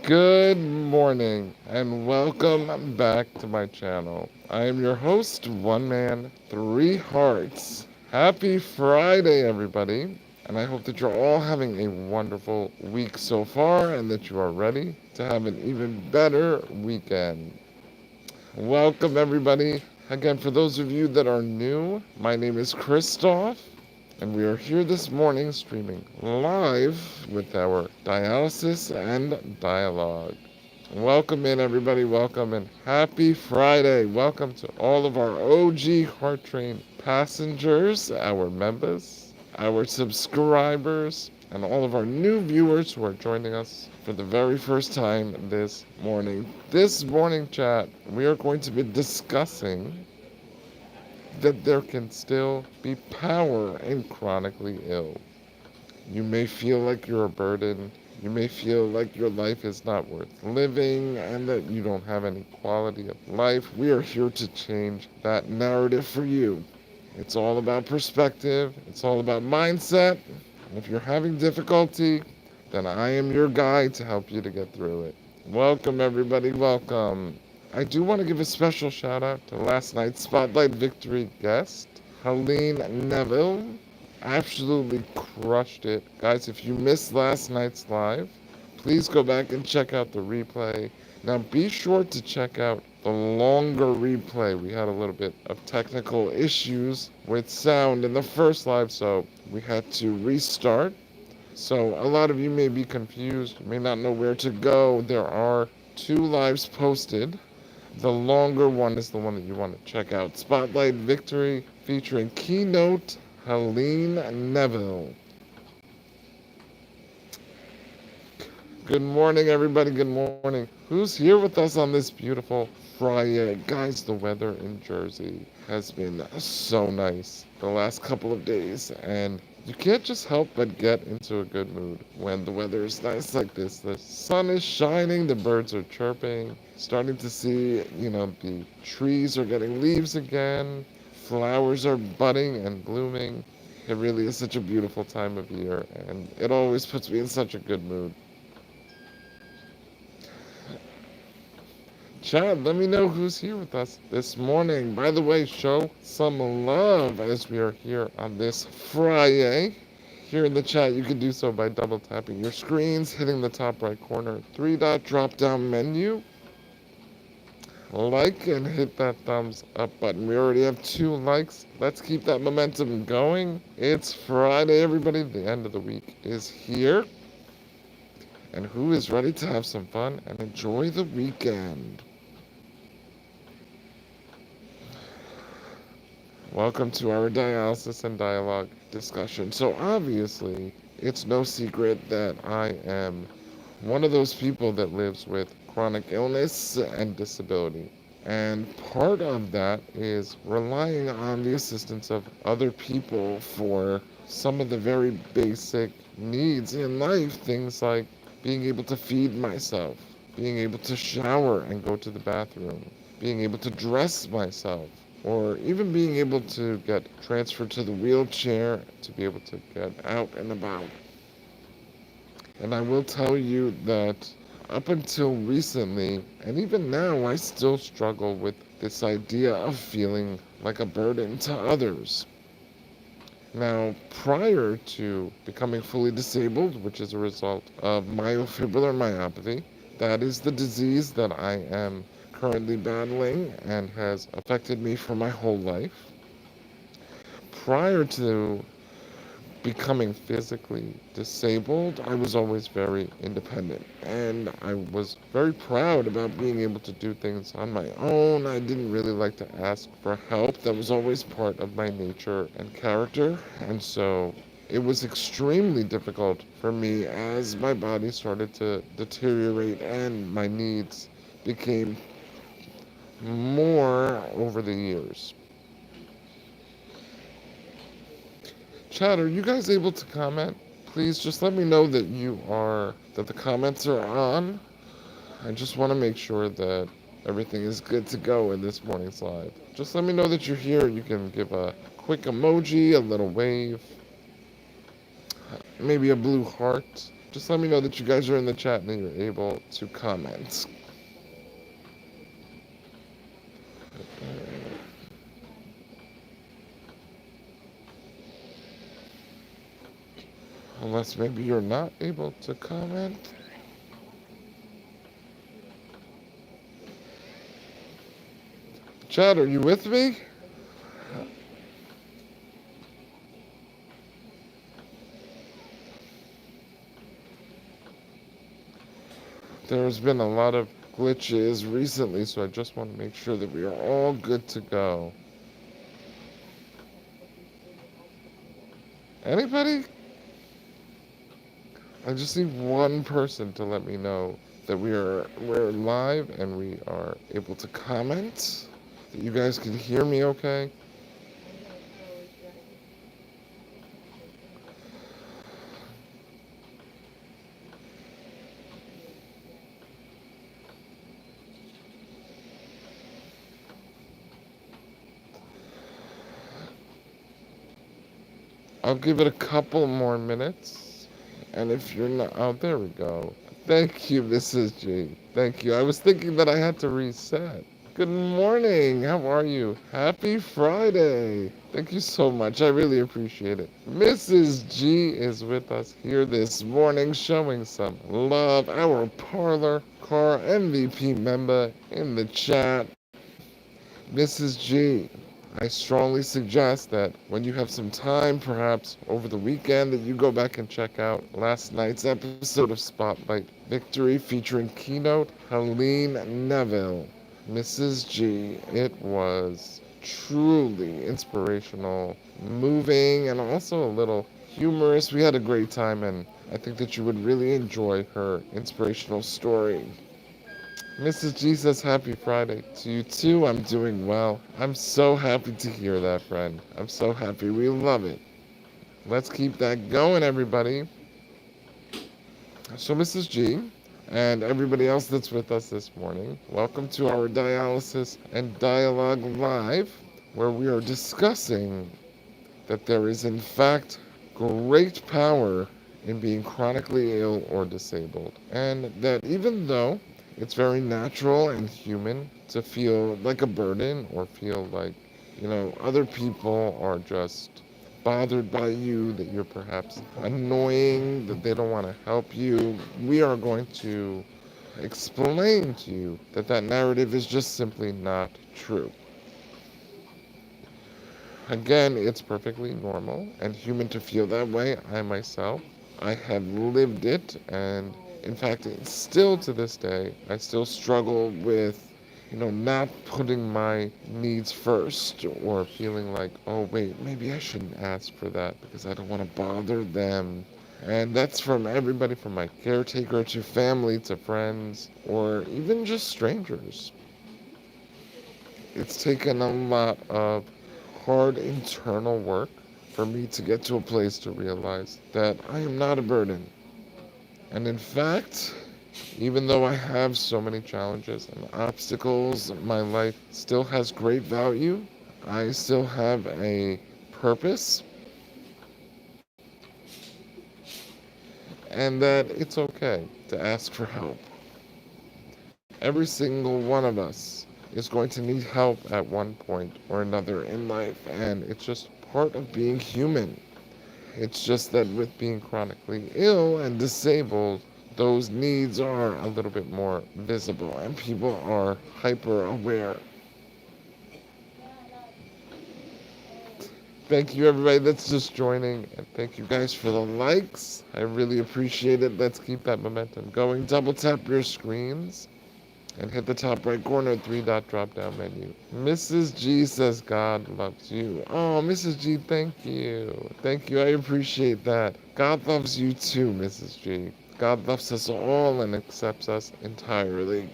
Good morning and welcome back to my channel. I am your host, One Man, Three Hearts. Happy Friday, everybody. And I hope that you're all having a wonderful week so far and that you are ready to have an even better weekend. Welcome, everybody. Again, for those of you that are new, my name is Christoph, and we are here this morning streaming live with our dialysis and dialogue. Welcome in, everybody. Welcome and happy Friday. Welcome to all of our OG Heart Train passengers, our members, our subscribers, and all of our new viewers who are joining us for the very first time this morning. This morning, chat, we are going to be discussing that there can still be power in chronically ill. You may feel like you're a burden. You may feel like your life is not worth living and that you don't have any quality of life. We are here to change that narrative for you. It's all about perspective. It's all about mindset. And if you're having difficulty, then I am your guide to help you to get through it. Welcome, everybody. Welcome. I do want to give a special shout out to last night's Spotlight Victory guest, Helene Neville. Absolutely crushed it. Guys, if you missed last night's live, please go back and check out the replay. Now be sure to check out the longer replay. We had a little bit of technical issues with sound in the first live, so we had to restart. So a lot of you may be confused, may not know where to go. There are two lives posted. The longer one is the one that you want to check out. Spotlight Victory featuring keynote Helene Neville. Good morning, everybody. Good morning. Who's here with us on this beautiful Friday? Guys, the weather in Jersey has been so nice the last couple of days, and you can't just help but get into a good mood when the weather is nice like this. The sun is shining, the birds are chirping, starting to see, the trees are getting leaves again, flowers are budding and blooming. It really is such a beautiful time of year, and it always puts me in such a good mood. Chad, let me know who's here with us this morning. By the way, show some love as we are here on this Friday. Here in the chat, you can do so by double tapping your screens, hitting the top right corner, three-dot drop-down menu. Like and hit that thumbs up button. We already have 2 likes. Let's keep that momentum going. It's Friday, everybody. The end of the week is here. And who is ready to have some fun and enjoy the weekend? Welcome to our dialysis and dialogue discussion. So obviously, it's no secret that I am one of those people that lives with chronic illness and disability. And part of that is relying on the assistance of other people for some of the very basic needs in life. Things like being able to feed myself, being able to shower and go to the bathroom, being able to dress myself, or even being able to get transferred to the wheelchair to be able to get out and about. And I will tell you that up until recently, and even now, I still struggle with this idea of feeling like a burden to others. Now, prior to becoming fully disabled, which is a result of myofibrillar myopathy, that is the disease that I am currently battling and has affected me for my whole life. Prior to becoming physically disabled, I was always very independent, and I was very proud about being able to do things on my own. I didn't really like to ask for help. That was always part of my nature and character, and so it was extremely difficult for me as my body started to deteriorate and my needs became more over the years. Chat, are you guys able to comment? Please just let me know that that the comments are on. I just want to make sure that everything is good to go in this morning's live. Just let me know that you're here. You can give a quick emoji, a little wave, maybe a blue heart. Just let me know that you guys are in the chat and that you're able to comment. Unless maybe you're not able to comment. Chat, are you with me? There's been a lot of glitches recently, so I just want to make sure that we are all good to go. Anybody? I just need one person to let me know that we're live and we are able to comment. That you guys can hear me okay? I'll give it a couple more minutes. And if you're not, oh, there we go. Thank you, Mrs. G. Thank you. I was thinking that I had to reset. Good morning. How are you? Happy Friday. Thank you so much. I really appreciate it. Mrs. G is with us here this morning showing some love. Our Parlor Car MVP member in the chat. Mrs. G, I strongly suggest that when you have some time, perhaps over the weekend, that you go back and check out last night's episode of Spotlight Victory featuring keynote Helene Neville. Mrs. G, it was truly inspirational, moving, and also a little humorous. We had a great time, and I think that you would really enjoy her inspirational story. Mrs. G says happy Friday to you too. I'm doing well. I'm so happy to hear that, friend. I'm so happy. We love it. Let's keep that going, everybody. So, Mrs. G and everybody else that's with us this morning, welcome to our Dialysis and Dialogue Live, where we are discussing that there is, in fact, great power in being chronically ill or disabled. And that even though it's very natural and human to feel like a burden or feel like, other people are just bothered by you, that you're perhaps annoying, that they don't want to help you, we are going to explain to you that that narrative is just simply not true. Again, it's perfectly normal and human to feel that way. I myself, I have lived it, and in fact, it's still to this day, I still struggle with, not putting my needs first or feeling like, oh, wait, maybe I shouldn't ask for that because I don't want to bother them. And that's from everybody from my caretaker to family to friends or even just strangers. It's taken a lot of hard internal work for me to get to a place to realize that I am not a burden. And in fact, even though I have so many challenges and obstacles, my life still has great value. I still have a purpose. And that it's okay to ask for help. Every single one of us is going to need help at one point or another in life, and it's just part of being human. It's just that with being chronically ill and disabled, those needs are a little bit more visible and people are hyper aware. Thank you, everybody that's just joining, and thank you guys for the likes. I really appreciate it. Let's keep that momentum going. Double tap your screens and hit the top right corner 3-dot drop down menu. Mrs. G says God loves you. Oh, Mrs. G, thank you. Thank you. I appreciate that. God loves you too, Mrs. G. God loves us all and accepts us entirely.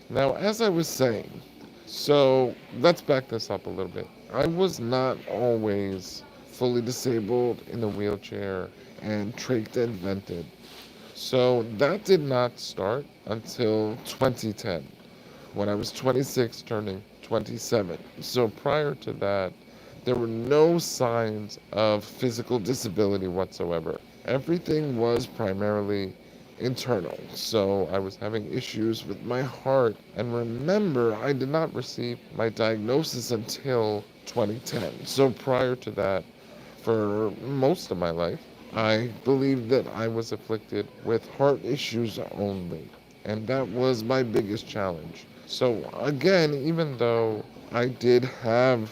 Now, as I was saying, so let's back this up a little bit. I was not always fully disabled in a wheelchair and trached and vented. So that did not start until 2010, when I was 26, turning 27. So prior to that, there were no signs of physical disability whatsoever. Everything was primarily internal. So I was having issues with my heart. And remember, I did not receive my diagnosis until 2010. So prior to that, for most of my life, I believed that I was afflicted with heart issues only. And that was my biggest challenge. So again, even though I did have,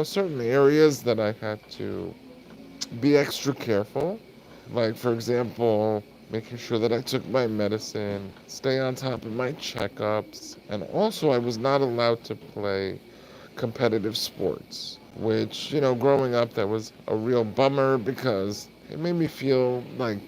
certain areas that I had to be extra careful, like for example, making sure that I took my medicine, stay on top of my checkups, and also I was not allowed to play competitive sports, which, growing up, that was a real bummer because it made me feel like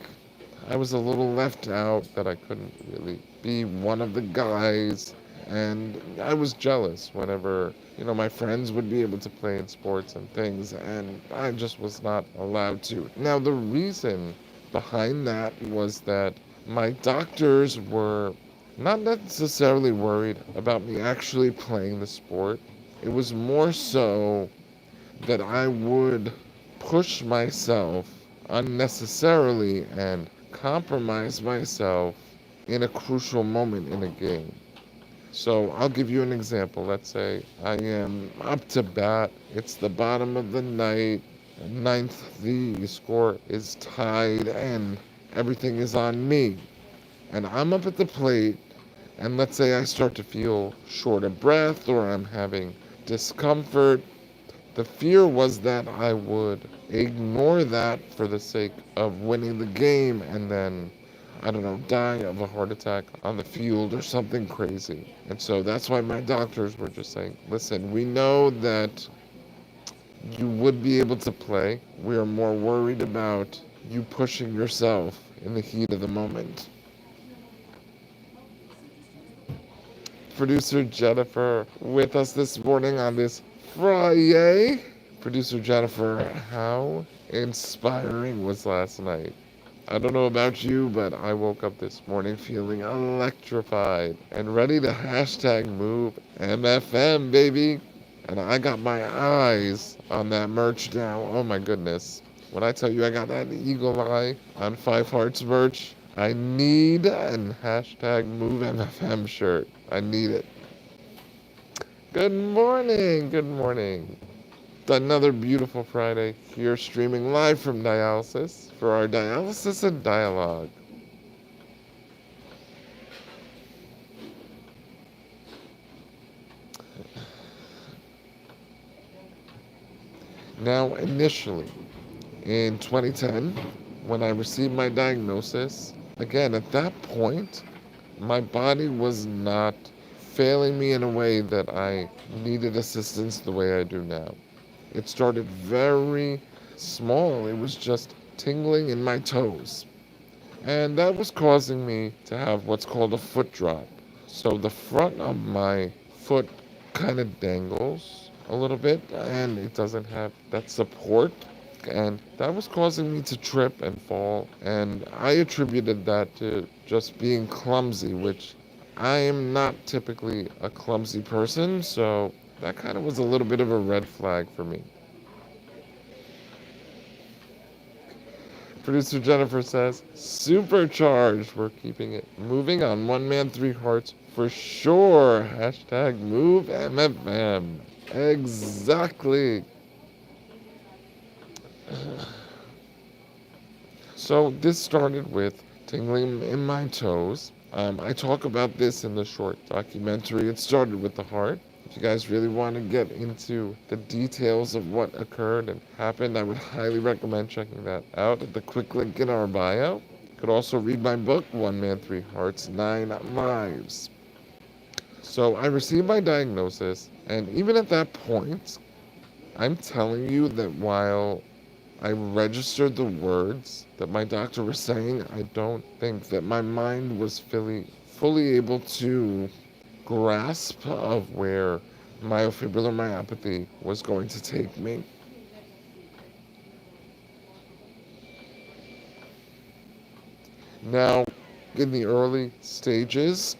I was a little left out, that I couldn't really be one of the guys. And I was jealous whenever, my friends would be able to play in sports and things, and I just was not allowed to. Now, the reason behind that was that my doctors were not necessarily worried about me actually playing the sport. It was more so that I would push myself unnecessarily and compromise myself in a crucial moment in a game. So I'll give you an example. Let's say I am up to bat, it's the bottom of the ninth, the score is tied, and everything is on me. And I'm up at the plate, and let's say I start to feel short of breath or I'm having discomfort. The fear was that I would ignore that for the sake of winning the game and then, I don't know, die of a heart attack on the field or something crazy. And so that's why my doctors were just saying, listen, we know that you would be able to play. We are more worried about you pushing yourself in the heat of the moment. Producer Jennifer with us this morning on this Friday. Producer Jennifer, how inspiring was last night? I don't know about you, but I woke up this morning feeling electrified and ready to hashtag move MFM, baby. And I got my eyes on that merch now. Oh my goodness. When I tell you I got that eagle eye on Five Hearts merch, I need an hashtag move MFM shirt. I need it. Good morning. Good morning. Another beautiful Friday here, streaming live from dialysis for our Dialysis and Dialogue. Now, initially, in 2010, when I received my diagnosis, again, at that point, my body was not failing me in a way that I needed assistance the way I do now. It started very small. It was just tingling in my toes. And that was causing me to have what's called a foot drop. So the front of my foot kind of dangles a little bit and it doesn't have that support. And that was causing me to trip and fall. And I attributed that to just being clumsy, which I am not typically a clumsy person. So that kind of was a little bit of a red flag for me. Producer Jennifer says, supercharged. We're keeping it moving on One Man, Three Hearts for sure. Hashtag move MFM. Exactly. So this started with tingling in my toes. I talk about this in the short documentary. It started with the heart. If you guys really want to get into the details of what occurred and happened, I would highly recommend checking that out at the quick link in our bio. You could also read my book, One Man, Three Hearts, 9 Lives. So I received my diagnosis, and even at that point, I'm telling you that while I registered the words that my doctor was saying, I don't think that my mind was fully able to grasp of where myofibrillar myopathy was going to take me. Now, in the early stages,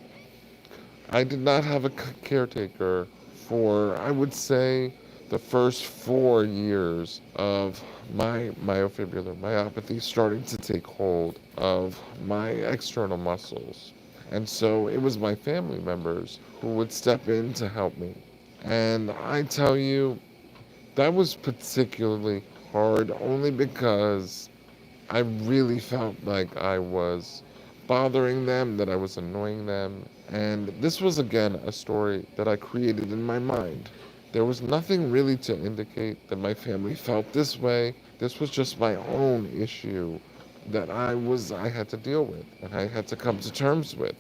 I did not have a caretaker for, I would say, the first 4 years of my myofibrillar myopathy starting to take hold of my external muscles. And so it was my family members who would step in to help me. And I tell you, that was particularly hard only because I really felt like I was bothering them, that I was annoying them. And this was again a story that I created in my mind. There was nothing really to indicate that my family felt this way. This was just my own issue that I had to deal with and I had to come to terms with.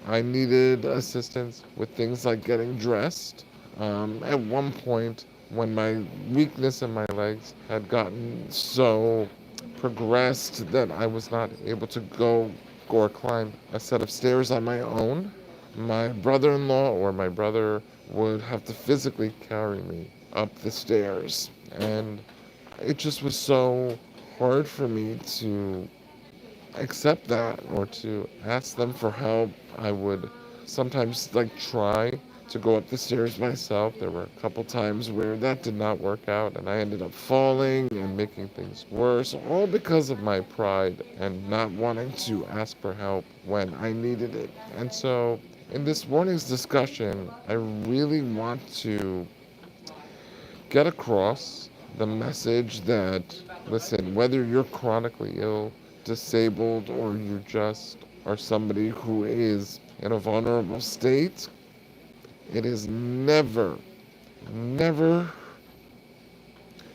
I needed assistance with things like getting dressed. At one point, when my weakness in my legs had gotten so progressed that I was not able to go or climb a set of stairs on my own, my brother in law or my brother would have to physically carry me up the stairs. And it just was so hard for me to accept that or to ask them for help. I would sometimes like try to go up the stairs myself. There were a couple times where that did not work out and I ended up falling and making things worse, all because of my pride and not wanting to ask for help when I needed it. And so in this morning's discussion, I really want to get across the message that, listen, whether you're chronically ill, disabled, or you just are somebody who is in a vulnerable state, it is never, never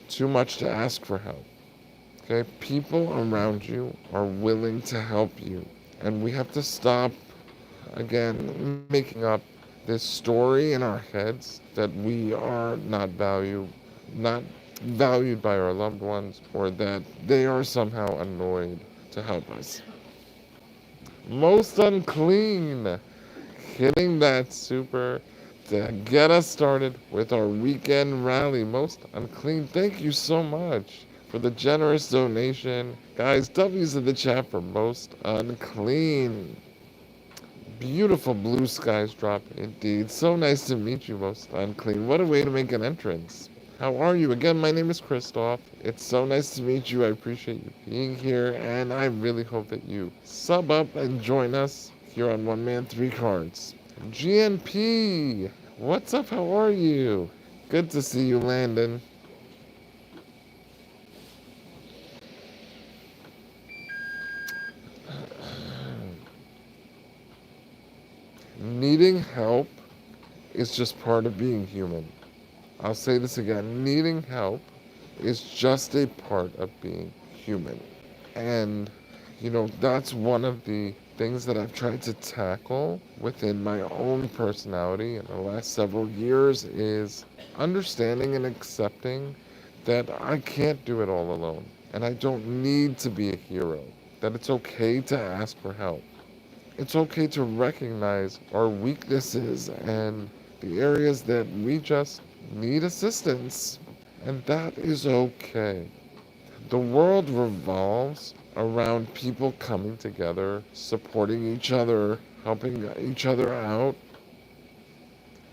too much to ask for help. Okay? People around you are willing to help you. And we have to stop, again, making up this story in our heads that we are not valued by our loved ones, or that they are somehow annoyed to help us. Most unclean, hitting that super to get us started with our weekend rally. Most unclean, thank you so much for the generous donation. Guys, W's in the chat for most unclean. Beautiful blue skies drop indeed. So nice to meet you, most unclean. What a way to make an entrance. How are you? Again, my name is Christoph. It's so nice to meet you. I appreciate you being here, and I really hope that you sub up and join us here on One Man, Three Cards. GNP, what's up? How are you? Good to see you, Landon. Needing help is just part of being human. I'll say this again. Needing help is just a part of being human. And, that's one of the things that I've tried to tackle within my own personality in the last several years is understanding and accepting that I can't do it all alone. And I don't need to be a hero. That it's okay to ask for help. It's okay to recognize our weaknesses and the areas that we just need assistance. And that is okay. The world revolves around people coming together, supporting each other, helping each other out.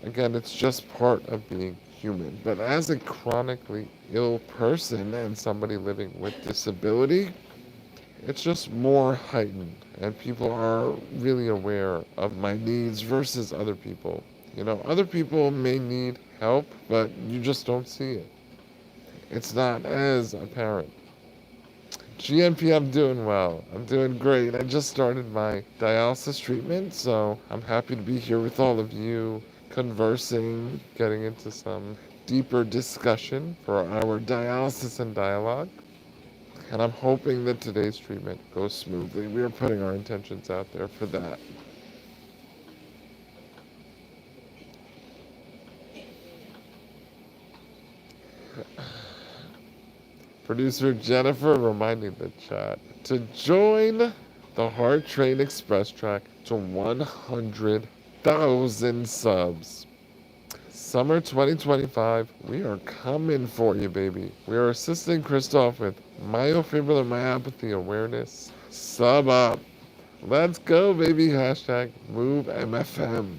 Again, it's just part of being human. But as a chronically ill person and somebody living with disability, it's just more heightened. And people are really aware of my needs versus other people. Other people may need help, but you just don't see it. It's not as apparent. GNP, I'm doing well. I'm doing great. I just started my dialysis treatment, so I'm happy to be here with all of you, conversing, getting into some deeper discussion for our dialysis and dialogue. And I'm hoping that today's treatment goes smoothly. We are putting our intentions out there for that. Producer Jennifer reminding the chat to join the Heart Train Express track to 100,000 subs. Summer 2025, we are coming for you, baby. We are assisting Christoph with myofibrillar myopathy awareness. Sub up. Let's go, baby. Hashtag MoveMFM.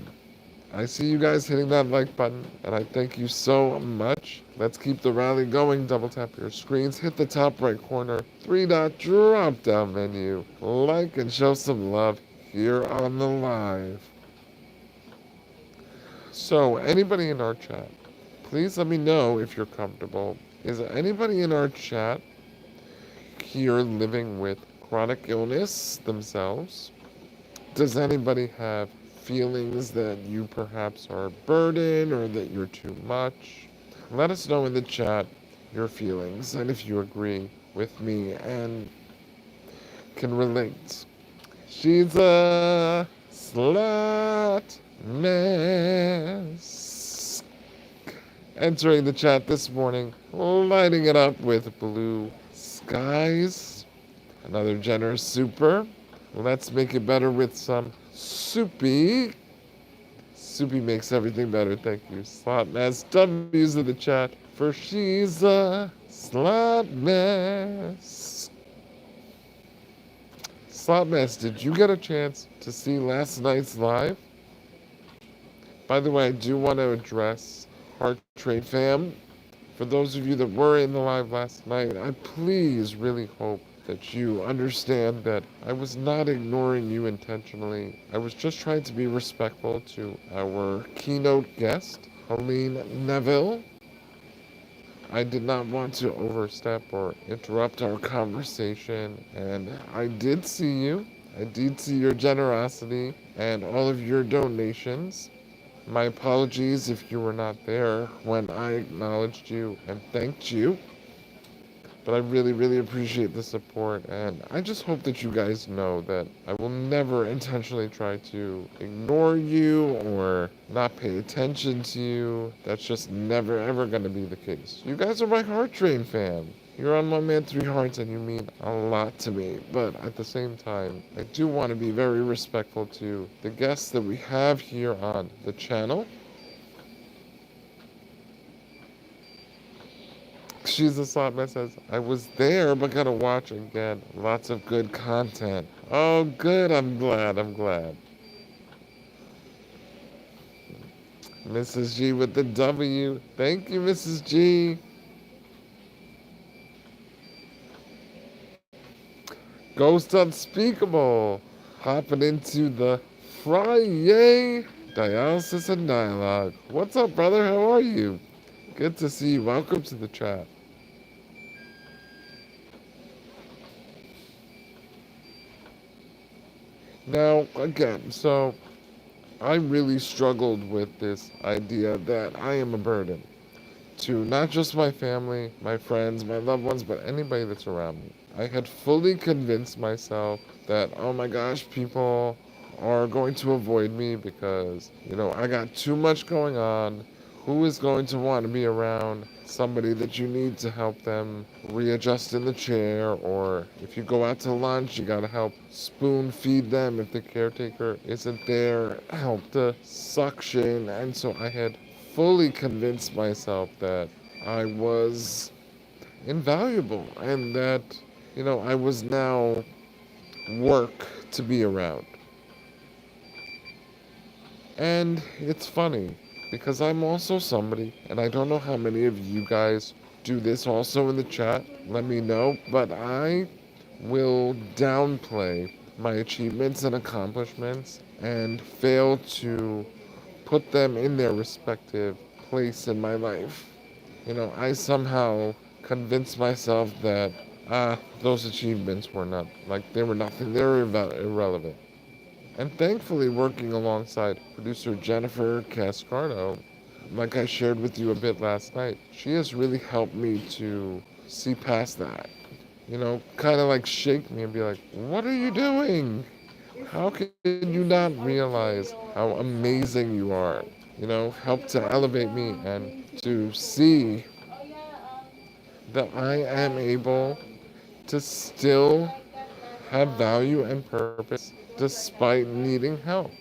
I see you guys hitting that like button, and I thank you so much. Let's keep the rally going. Double tap your screens, hit the top right corner, three-dot drop-down menu, like and show some love here on the live. So, anybody in our chat, please let me know if you're comfortable. Is anybody in our chat here living with chronic illness themselves? Does anybody have feelings that you perhaps are a burden or that you're too much? Let us know in the chat your feelings and if you agree with me and can relate. She's a slut mess. Entering the chat this morning, lighting it up with blue skies. Another generous super. Let's make it better with some soupy. Soupy makes everything better. Thank you. Slot mess. W's in the chat for she's a slot mess. Slot mess, did you get a chance to see last night's live? By the way, I do want to address Heart Trade fam. For those of you that were in the live last night, I please really hope that you understand that I was not ignoring you intentionally. I was just trying to be respectful to our keynote guest, Helene Neville. I did not want to overstep or interrupt our conversation, and I did see you. I did see your generosity and all of your donations. My apologies if you were not there when I acknowledged you and thanked you. But I really, really appreciate the support, and I just hope that you guys know that I will never intentionally try to ignore you or not pay attention to you. That's just never, ever going to be the case. You guys are my Heart Train fam. You're on One Man, Three Hearts, and you mean a lot to me. But at the same time, I do want to be very respectful to the guests that we have here on the channel. She's a slot man says, I was there, but gotta watch again. Lots of good content. Oh, good. I'm glad. I'm glad. Mrs. G with the W. Thank you, Mrs. G. Ghost Unspeakable. Hopping into the Friday Dialysis and Dialogue. What's up, brother? How are you? Good to see you. Welcome to the chat. Now, again, so I really struggled with this idea that I am a burden to not just my family, my friends, my loved ones, but anybody that's around me. I had fully convinced myself that, oh my gosh, people are going to avoid me because, I got too much going on. Who is going to want to be around somebody that you need to help them readjust in the chair? Or if you go out to lunch, you got to help spoon feed them if the caretaker isn't there, help to suction. And so I had fully convinced myself that I was invaluable and that, I was now work to be around. And it's funny because I'm also somebody, and I don't know how many of you guys do this also in the chat, let me know, but I will downplay my achievements and accomplishments and fail to put them in their respective place in my life. I somehow convinced myself that, those achievements were not, they were nothing, they were irrelevant. And thankfully, working alongside producer Jennifer Cascardo, like I shared with you a bit last night, she has really helped me to see past that. Kind of like shake me and be like, what are you doing? How can you not realize how amazing you are? Help to elevate me and to see that I am able to still have value and purpose despite needing help.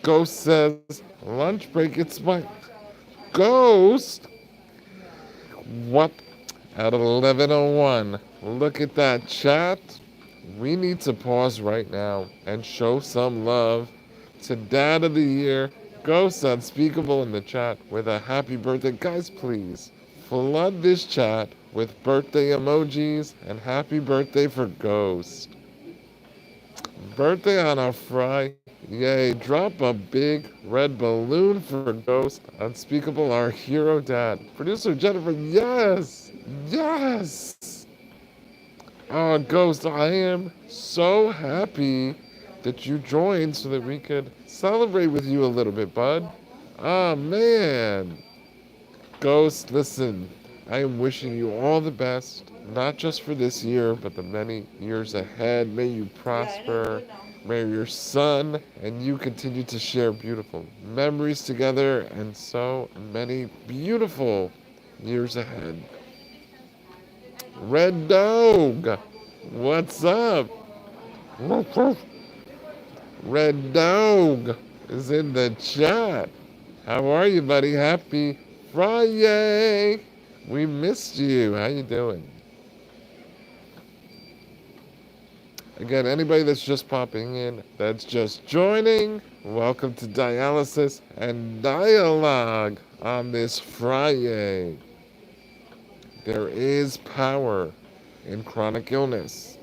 Ghost says, lunch break, it's my Ghost. What? At 11:01. Look at that chat. We need to pause right now and show some love to Dad of the Year, Ghost Unspeakable in the chat with a happy birthday. Guys, please flood this chat with birthday emojis and happy birthday for Ghost. Birthday on a Friday. Yay, drop a big red balloon for Ghost Unspeakable, our hero dad. Producer Jennifer, yes! Yes! Oh, Ghost, I am so happy that you joined so that we could celebrate with you a little bit, bud. Oh, man. Ghost, listen, I am wishing you all the best, not just for this year, but the many years ahead. May you prosper. May your son and you continue to share beautiful memories together and so many beautiful years ahead. Red Dog, what's up? Red Dog is in the chat. How are you, buddy? Happy Friday. We missed you. How you doing? Again, anybody that's just popping in, that's just joining, welcome to Dialysis and Dialogue on this Friday. There is power in chronic illness.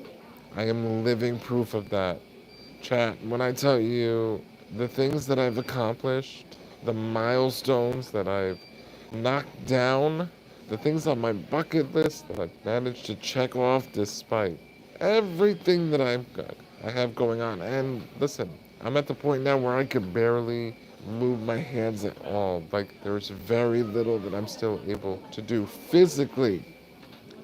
I am living proof of that. Chat, when I tell you the things that I've accomplished, the milestones that I've knocked down, the things on my bucket list that I've managed to check off despite everything that I have going on. And listen, I'm at the point now where I can barely move my hands at all. Like, there's very little that I'm still able to do physically.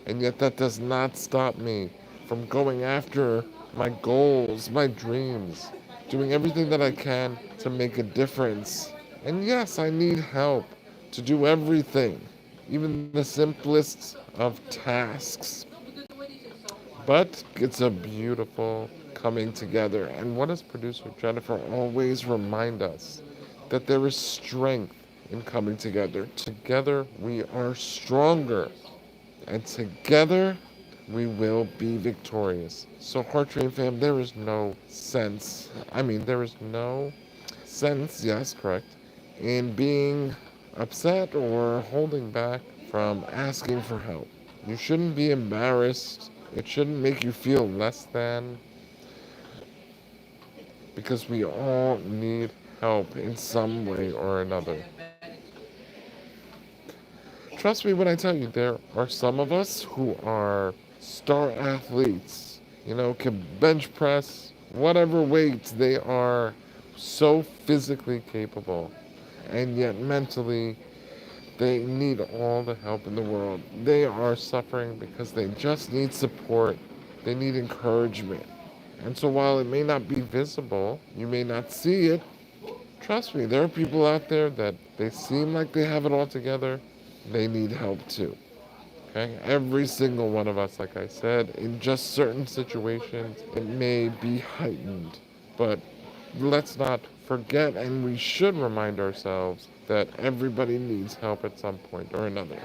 And yet that does not stop me from going after my goals, my dreams, doing everything that I can to make a difference. And yes, I need help to do everything, even the simplest of tasks. But it's a beautiful coming together. And what does producer Jennifer always remind us? That there is strength in coming together. Together we are stronger. And together we will be victorious. So Heart Train fam, there is no sense, yes, correct, in being upset or holding back from asking for help. You shouldn't be embarrassed. It shouldn't make you feel less than, because we all need help in some way or another. Trust me when I tell you, there are some of us who are star athletes, can bench press whatever weights. They are so physically capable, and yet mentally they need all the help in the world. They are suffering because they just need support. They need encouragement. And so while it may not be visible, you may not see it, trust me, there are people out there that they seem like they have it all together. They need help too. Okay? Every single one of us, like I said, in just certain situations, it may be heightened. But let's not forget, and we should remind ourselves, that everybody needs help at some point or another.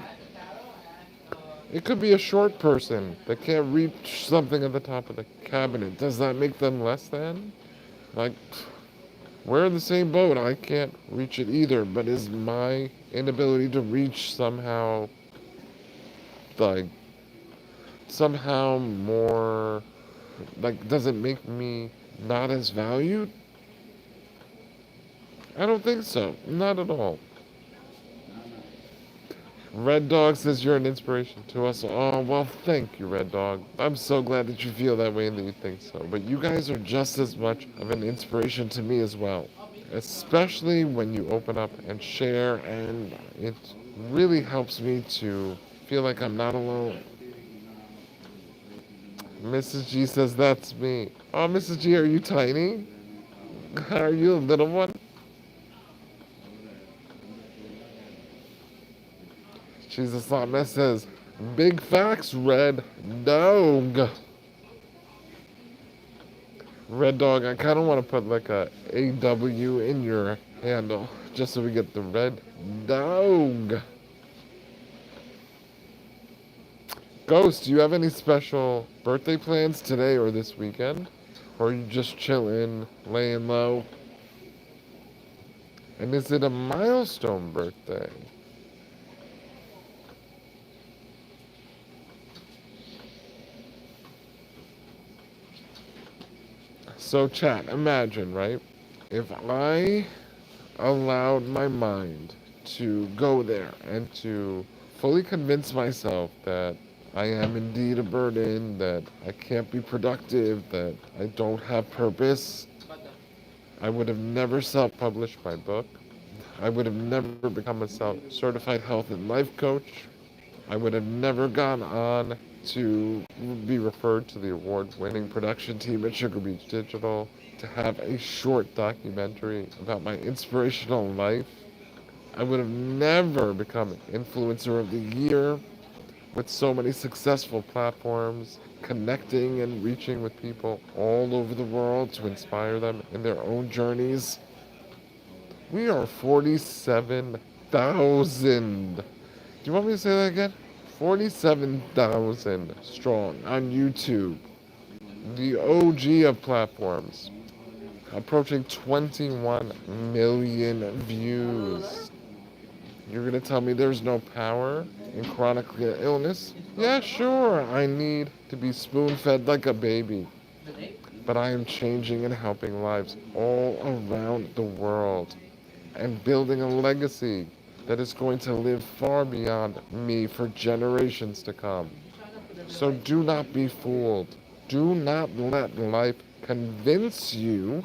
It could be a short person that can't reach something at the top of the cabinet. Does that make them less than? Like, we're in the same boat. I can't reach it either, but is my inability to reach somehow more, does it make me not as valued? I don't think so. Not at all. Red Dog says you're an inspiration to us. Oh, well, thank you, Red Dog. I'm so glad that you feel that way and that you think so. But you guys are just as much of an inspiration to me as well. Especially when you open up and share, and it really helps me to feel like I'm not alone. Mrs. G says that's me. Oh, Mrs. G, are you tiny? Are you a little one? Jesus Thought Mess says, big facts, Red Dog. Red Dog, I kind of want to put like a AW in your handle, just so we get the Red Dog. Ghost, do you have any special birthday plans today or this weekend? Or are you just chilling, laying low? And is it a milestone birthday? So, chat, imagine, right? If I allowed my mind to go there and to fully convince myself that I am indeed a burden, that I can't be productive, that I don't have purpose, I would have never self published my book. I would have never become a certified health and life coach. I would have never gone on to be referred to the award winning production team at Sugar Beach Digital, to have a short documentary about my inspirational life. I would have never become Influencer of the Year with so many successful platforms, connecting and reaching with people all over the world to inspire them in their own journeys. We are 47,000. Do you want me to say that again? 47,000 strong on YouTube. The OG of platforms. Approaching 21 million views. You're gonna tell me there's no power in chronic illness? Yeah, sure, I need to be spoon fed like a baby. But I am changing and helping lives all around the world and building a legacy that is going to live far beyond me for generations to come. So do not be fooled. Do not let life convince you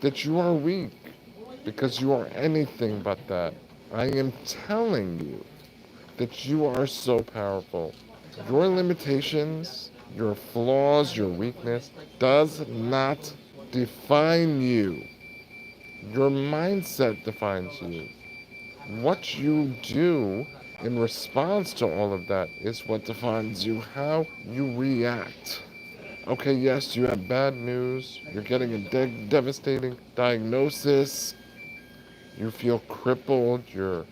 that you are weak, because you are anything but that. I am telling you that you are so powerful. Your limitations, your flaws, your weakness does not define you. Your mindset defines you. What you do in response to all of that is what defines you, how you react. Okay, yes, you have bad news, you're getting a devastating diagnosis, you feel crippled, you're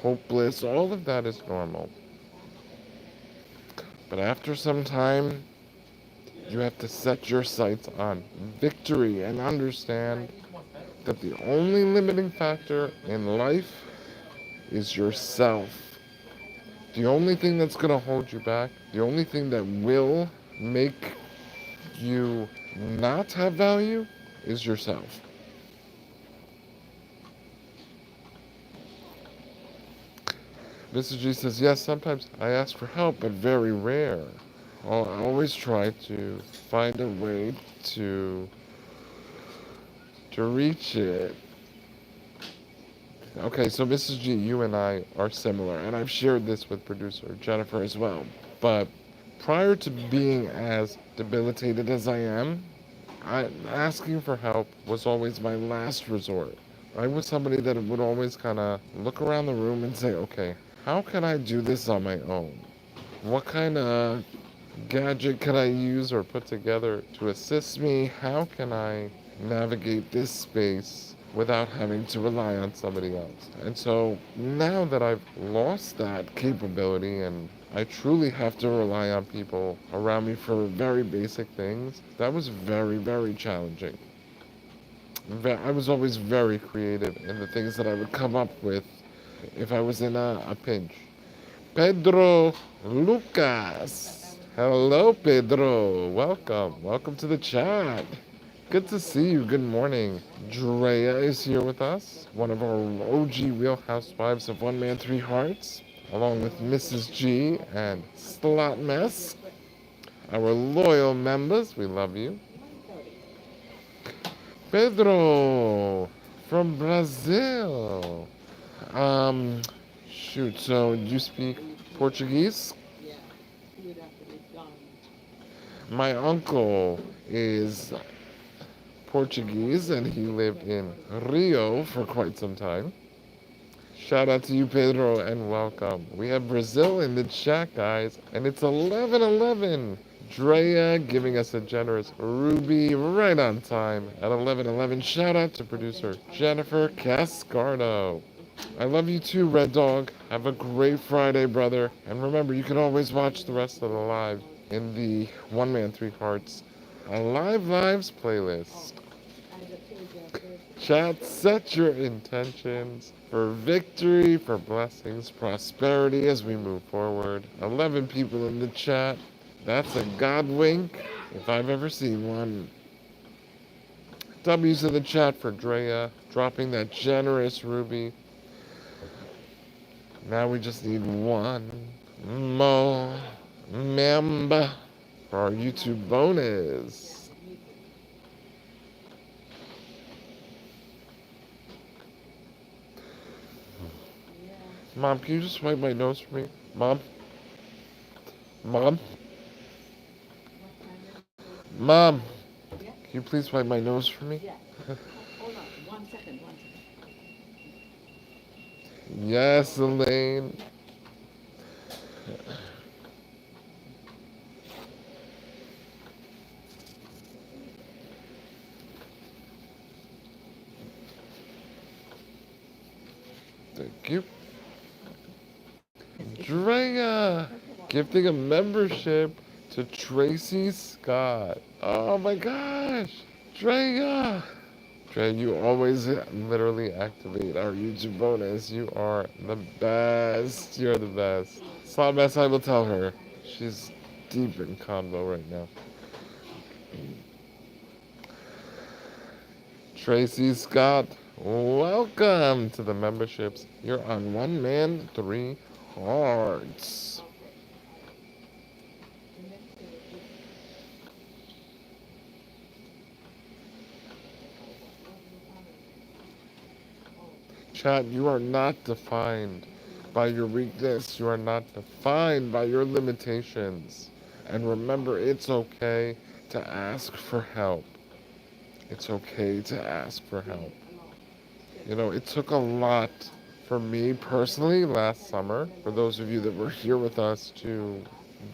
hopeless, all of that is normal. But after some time, you have to set your sights on victory and understand that the only limiting factor in life is yourself. The only thing that's going to hold you back, the only thing that will make you not have value is yourself. Mrs. G says, yes, sometimes I ask for help, but very rare. I'll always try to find a way to reach it. Okay, so Mrs. G, you and I are similar, and I've shared this with producer Jennifer as well. But prior to being as debilitated as I am, asking for help was always my last resort. I was somebody that would always kind of look around the room and say, okay, how can I do this on my own? What kind of gadget can I use or put together to assist me? How can I navigate this space without having to rely on somebody else? And so now that I've lost that capability and I truly have to rely on people around me for very basic things, that was very, very challenging. I was always very creative in the things that I would come up with if I was in a pinch. Pedro Lucas. Hello, Pedro. Welcome. Welcome to the chat. Good to see you. Good morning. Drea is here with us, one of our OG Real Housewives of One Man, Three Hearts, along with Mrs. G and Slot Mess, our loyal members. We love you. Pedro from Brazil. Um, shoot, so you speak Portuguese? My uncle is Portuguese and he lived in Rio for quite some time. Shout out to you, Pedro, and welcome. We have Brazil in the chat, guys, and it's 11:11. Drea giving us a generous ruby right on time at 11:11. Shout out to producer Jennifer Cascardo. I love you too, Red Dog. Have a great Friday, brother. And remember, you can always watch the rest of the live in the One Man, Three Hearts Live Lives playlist. Chat, set your intentions for victory, for blessings, prosperity as we move forward. 11 people in the chat. That's a God wink if I've ever seen one. W's in the chat for Drea, dropping that generous ruby. Now we just need one more member for our YouTube bonus. Mom, can you just wipe my nose for me? Mom? Mom? Mom? Can you please wipe my nose for me? Yes, Elaine. Thank you. Drea, gifting a membership to Tracy Scott. Oh my gosh. Drea. Drea, you always literally activate our YouTube bonus. You are the best. You're the best. Slot mess, I will tell her. She's deep in convo right now. Tracy Scott, welcome to the memberships. You're on One Man, Three Hearts. Chat, you are not defined by your weakness. You are not defined by your limitations. And remember, it's okay to ask for help. It's okay to ask for help. You know, it took a lot for me personally last summer, for those of you that were here with us, to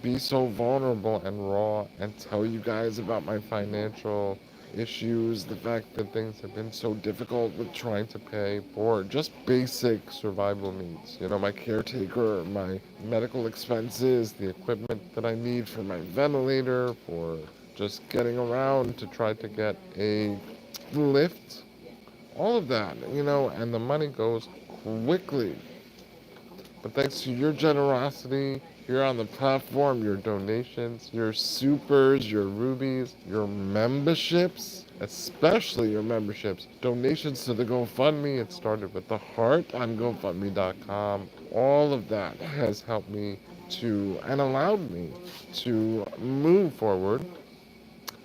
be so vulnerable and raw and tell you guys about my financial issues, the fact that things have been so difficult with trying to pay for just basic survival needs. You know, my caretaker, my medical expenses, the equipment that I need for my ventilator, for just getting around to try to get a lift, all of that, you know, and the money goes quickly. But thanks to your generosity here on the platform, your donations, your supers, your rubies, your memberships, especially your memberships, donations to the GoFundMe, it started with the heart on GoFundMe.com. All of that has helped me to and allowed me to move forward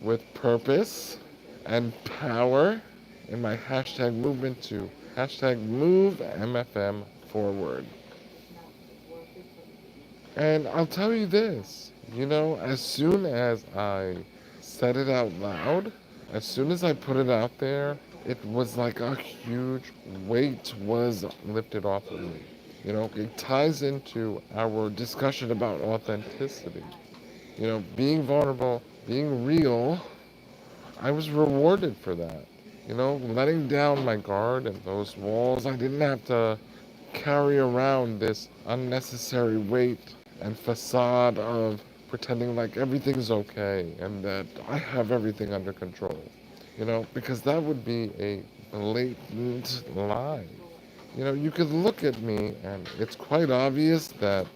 with purpose and power in my hashtag movement to hashtag move MFM forward. And I'll tell you this, you know, as soon as I said it out loud, as soon as I put it out there, it was like a huge weight was lifted off of me. You know, it ties into our discussion about authenticity. You know, being vulnerable, being real, I was rewarded for that. You know, letting down my guard and those walls, I didn't have to carry around this unnecessary weight and facade of pretending like everything's okay and that I have everything under control. You know, because that would be a blatant lie. You know, you could look at me and it's quite obvious that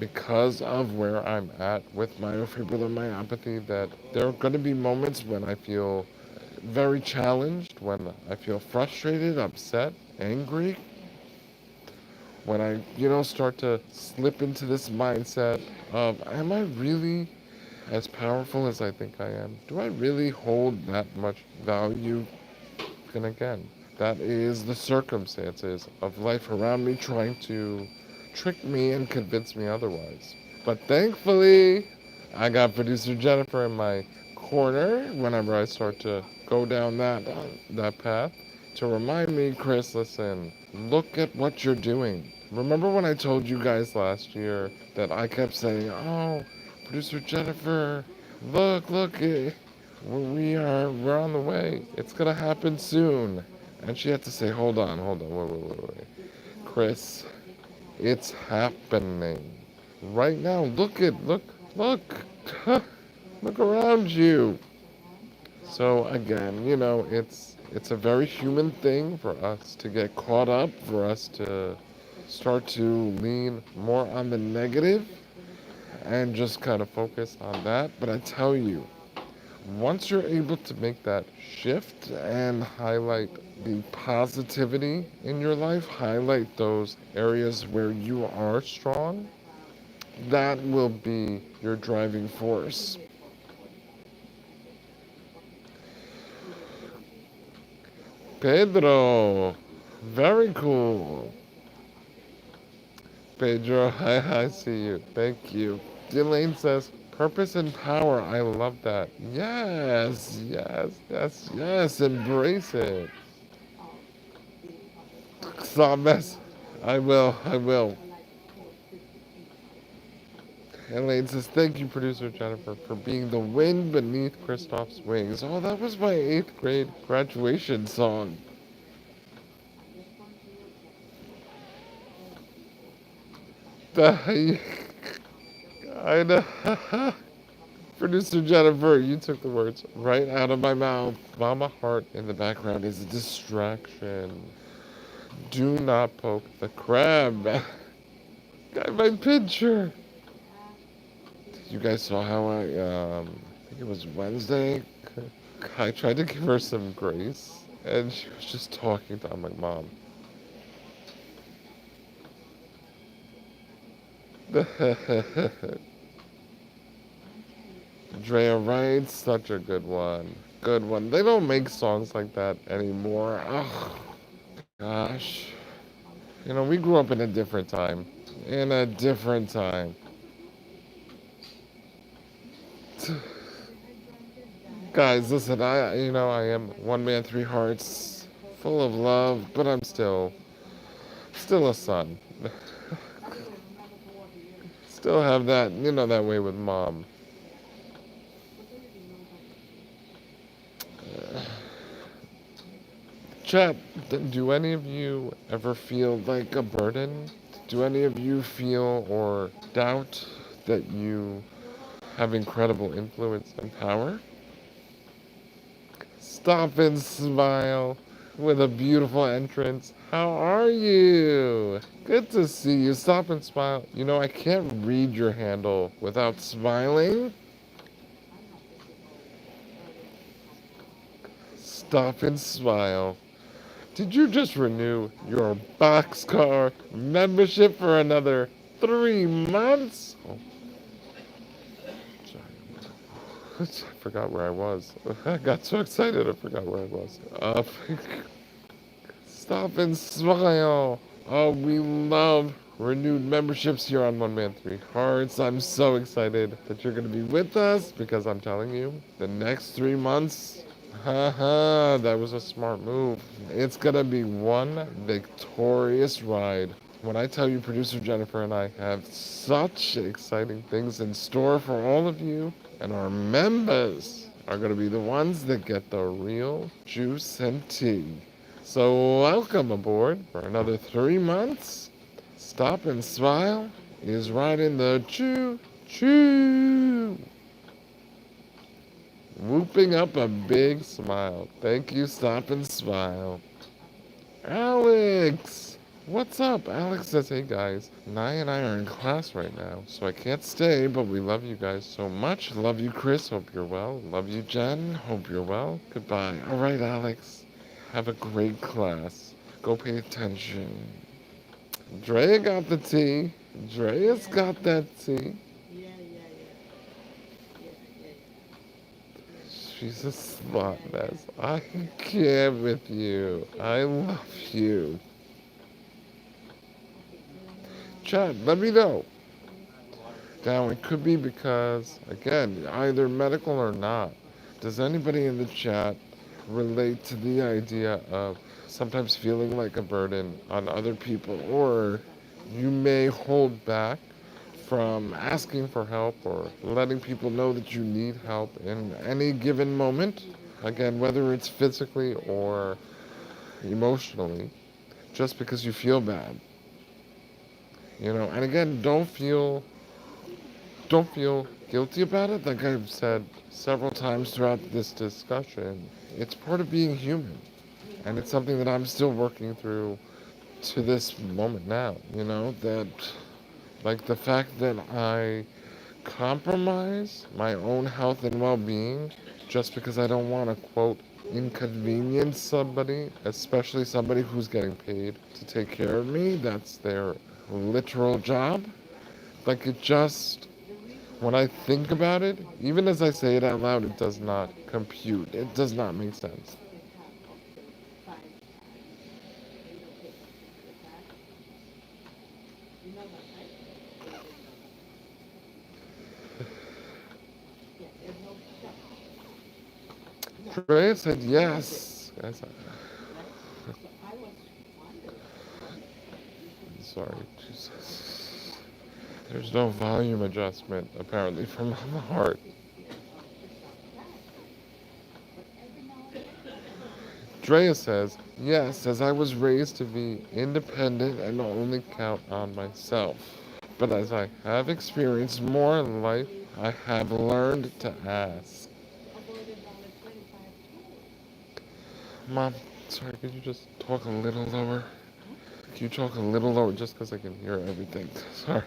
because of where I'm at with myofibrillar myopathy, that there are going to be moments when I feel very challenged, when I feel frustrated, upset, angry, when I, you know, start to slip into this mindset of, am I really as powerful as I think I am? Do I really hold that much value? And again, that is the circumstances of life around me trying to trick me and convince me otherwise. But thankfully, I got producer Jennifer in my corner whenever I start to go down that path to remind me, Chris, listen, look at what you're doing. Remember when I told you guys last year that I kept saying, oh, producer Jennifer, look, we're on the way. It's gonna happen soon. And she had to say, hold on, wait. Chris, it's happening. Right now, look, look around you. So again, you know, It's a very human thing for us to get caught up, for us to start to lean more on the negative and just kind of focus on that. But I tell you, once you're able to make that shift and highlight the positivity in your life, highlight those areas where you are strong, that will be your driving force. Pedro, very cool. Pedro, I see you. Thank you. Delane says, purpose and power. I love that. Yes, yes, yes, yes. Embrace it. Stop mess. I will. Elaine says, thank you, producer Jennifer, for being the wind beneath Kristoff's wings. Oh, that was my 8th grade graduation song. I know. Producer Jennifer, you took the words right out of my mouth. Mama Heart in the background is a distraction. Do not poke the crab. Got my picture. You guys saw how I think it was Wednesday, I tried to give her some grace, and she was just talking to my mom. Drea writes, such a good one. Good one. They don't make songs like that anymore. Oh, gosh. You know, we grew up in a different time. In a different time. Guys, listen, I am one man, three hearts, full of love, but I'm still a son. Still have that, that way with mom. Chat, do any of you ever feel like a burden? Do any of you feel or doubt that you have incredible influence and power? Stop and smile with a beautiful entrance. How are you? Good to see you. Stop and smile. You know, I can't read your handle without smiling. Stop and smile. Did you just renew your Boxcar membership for another 3 months? Oh, sorry. I forgot where I was. I got so excited I forgot where I was. Stop and smile. Oh, we love renewed memberships here on One Man Three Hearts. I'm so excited that you're going to be with us because I'm telling you, the next 3 months, haha, that was a smart move. It's going to be one victorious ride. When I tell you, producer Jennifer and I have such exciting things in store for all of you, and our members are going to be the ones that get the real juice and tea. So welcome aboard for another 3 months. Stop and Smile is riding the choo-choo. Whooping up a big smile. Thank you, Stop and Smile. Alex! What's up? Alex says, hey guys, Nye and I are in class right now, so I can't stay, but we love you guys so much. Love you, Chris. Hope you're well. Love you, Jen. Hope you're well. Goodbye. All right, Alex. Have a great class. Go pay attention. Drea got the tea. Drea's got that tea. She's a slot mess. I can't with you. I love you. Chat, let me know. Now, it could be because, again, either medical or not. Does anybody in the chat relate to the idea of sometimes feeling like a burden on other people, or you may hold back from asking for help or letting people know that you need help in any given moment? Again, whether it's physically or emotionally, just because you feel bad. And again, don't feel guilty about it. Like I've said several times throughout this discussion, it's part of being human. And it's something that I'm still working through to this moment now, that like the fact that I compromise my own health and well-being just because I don't want to quote inconvenience somebody, especially somebody who's getting paid to take care of me. That's their literal job. Like it just, when I think about it, even as I say it out loud, it does not compute. It does not make sense. Drea said yes. Sorry, Jesus. There's no volume adjustment, apparently, from the heart. Drea says, yes, as I was raised to be independent and only count on myself. But as I have experienced more in life, I have learned to ask. Mom, sorry, could you just talk a little lower? Can you talk a little lower just because I can hear everything? Sorry.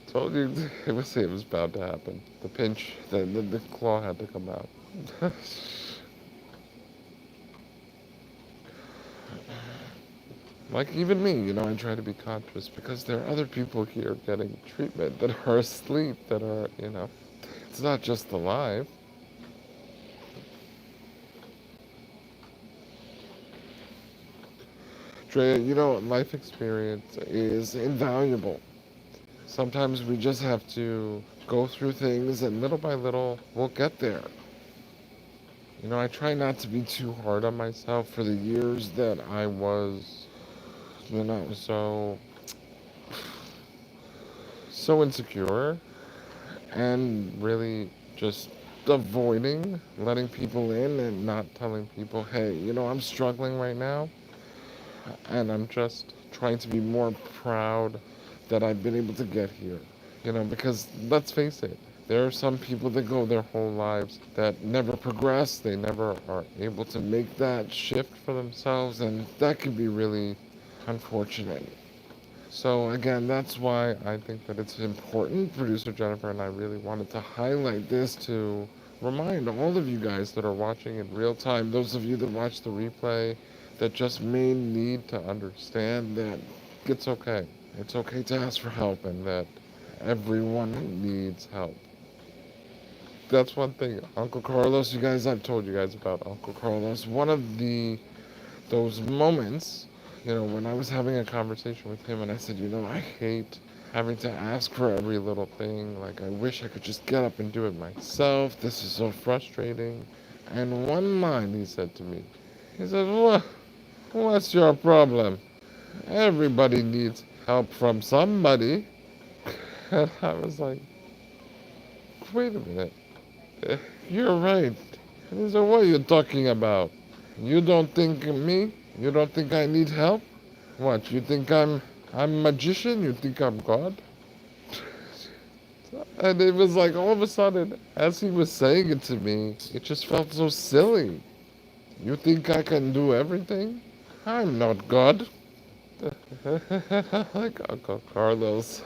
Told you it was about to happen. The pinch, the claw had to come out. Like even me, I try to be conscious because there are other people here getting treatment that are asleep, that are, it's not just alive. Drea, life experience is invaluable. Sometimes we just have to go through things and little by little we'll get there. I try not to be too hard on myself for the years that I was, so insecure and really just avoiding letting people in and not telling people, hey, I'm struggling right now. And I'm just trying to be more proud that I've been able to get here. Because let's face it, there are some people that go their whole lives that never progress, they never are able to make that shift for themselves, and that can be really unfortunate. So again, that's why I think that it's important. Producer Jennifer and I really wanted to highlight this to remind all of you guys that are watching in real time, those of you that watch the replay, that just may need to understand that it's okay. It's okay to ask for help and that everyone needs help. That's one thing. Uncle Carlos, you guys, I've told you guys about Uncle Carlos. One of those moments, when I was having a conversation with him and I said, I hate having to ask for every little thing. Like, I wish I could just get up and do it myself. This is so frustrating. And one line he said to me, he said, what's your problem? Everybody needs help from somebody. And I was like, wait a minute. You're right. He said, what are you talking about? You don't think me? You don't think I need help? What, you think I'm a magician? You think I'm God? And it was like all of a sudden, as he was saying it to me, it just felt so silly. You think I can do everything? I'm not God. Like Uncle Carlos.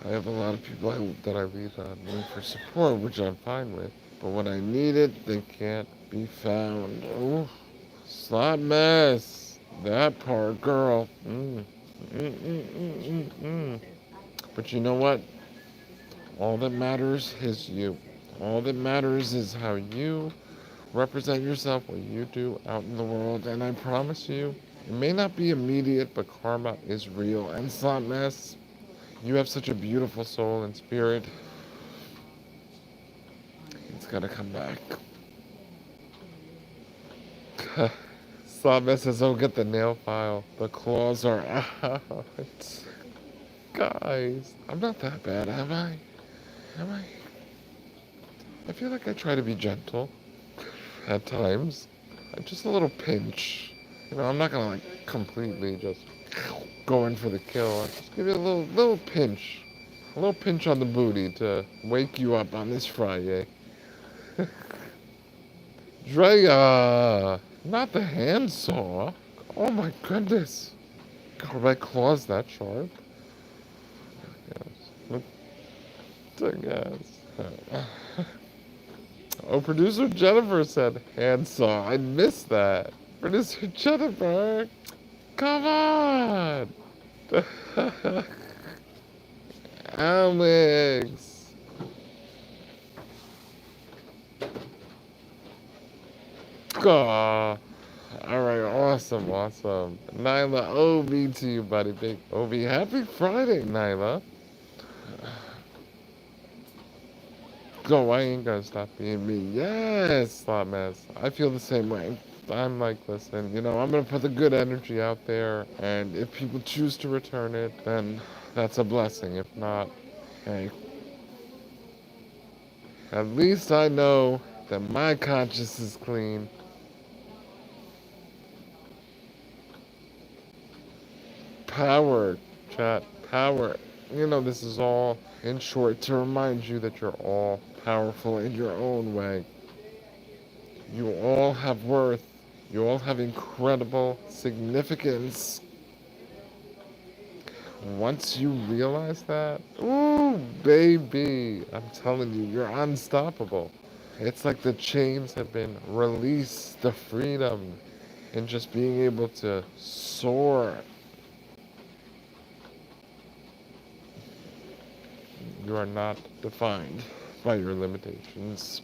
I have a lot of people that I lead on me for support, which I'm fine with. But when I need it, they can't be found. Oh, slot mess. That poor girl. But you know what? All that matters is you. All that matters is how you represent yourself, what you do out in the world. And I promise you, it may not be immediate, but karma is real. And slot mess, you have such a beautiful soul and spirit. It's gotta come back. Slot says, oh, get the nail file. The claws are out. Guys, I'm not that bad, am I? Am I? I feel like I try to be gentle at times. Just a little pinch. I'm not gonna like completely just go in for the kill. I'll just give you a little pinch. A little pinch on the booty to wake you up on this Friday. Drea! Not the handsaw. Oh my goodness. Are my claws that sharp? Yes. I guess. Oh, producer Jennifer said handsaw. I missed that. Producer Jennifer, come on! Alex! Aw. Alright, awesome, awesome. Nyla, OB to you, buddy. Big OB. Happy Friday, Nyla. Go, I ain't gonna stop being me. Yes, Slot Mess. I feel the same way. I'm like, listen, I'm gonna put the good energy out there, and if people choose to return it, then that's a blessing. If not, hey, at least I know that my conscience is clean. Power, chat, power. This is all, in short, to remind you that you're all powerful in your own way. You all have worth. You all have incredible significance. Once you realize that, ooh, baby, I'm telling you, you're unstoppable. It's like the chains have been released, the freedom, and just being able to soar. You are not defined by your limitations.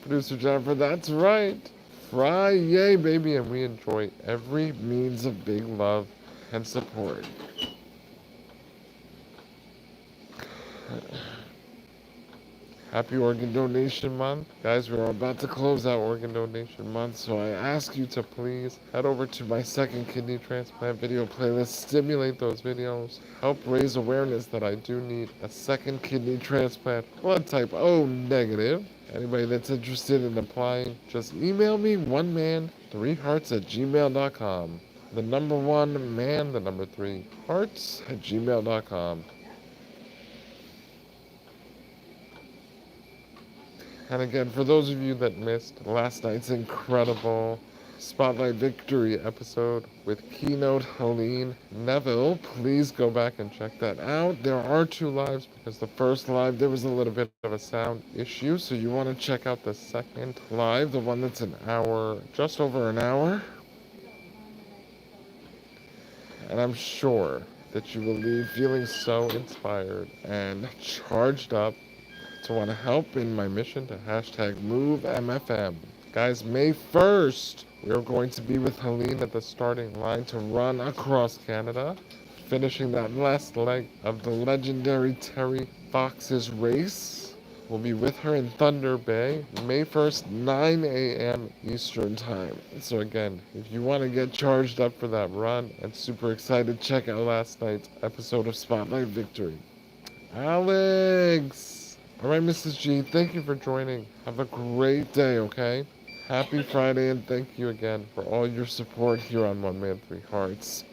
Producer Jennifer, that's right. Fry, yay, baby, and we enjoy every means of big love and support. Happy Organ Donation Month. Guys, we're about to close out Organ Donation Month, so I ask you to please head over to my second kidney transplant video playlist, stimulate those videos, help raise awareness that I do need a second kidney transplant, blood type O negative. Anybody that's interested in applying, just email me, oneman3hearts@gmail.com. The number one man, the number 3 hearts@gmail.com. And again, for those of you that missed last night's incredible Spotlight Victory episode with keynote Helene Neville, please go back and check that out. There are 2 lives because the first live there was a little bit of a sound issue, so you want to check out the second live, the one that's an hour, just over an hour. And I'm sure that you will leave feeling so inspired and charged up to want to help in my mission to #MoveMFM. Guys, May 1st, we're going to be with Helene at the starting line to run across Canada, finishing that last leg of the legendary Terry Fox's race. We'll be with her in Thunder Bay, May 1st, 9 a.m. Eastern Time. So again, if you want to get charged up for that run and super excited, check out last night's episode of Spotlight Victory. Alex! Alright, Mrs. G, thank you for joining. Have a great day, okay? Happy Friday, and thank you again for all your support here on One Man, Three Hearts.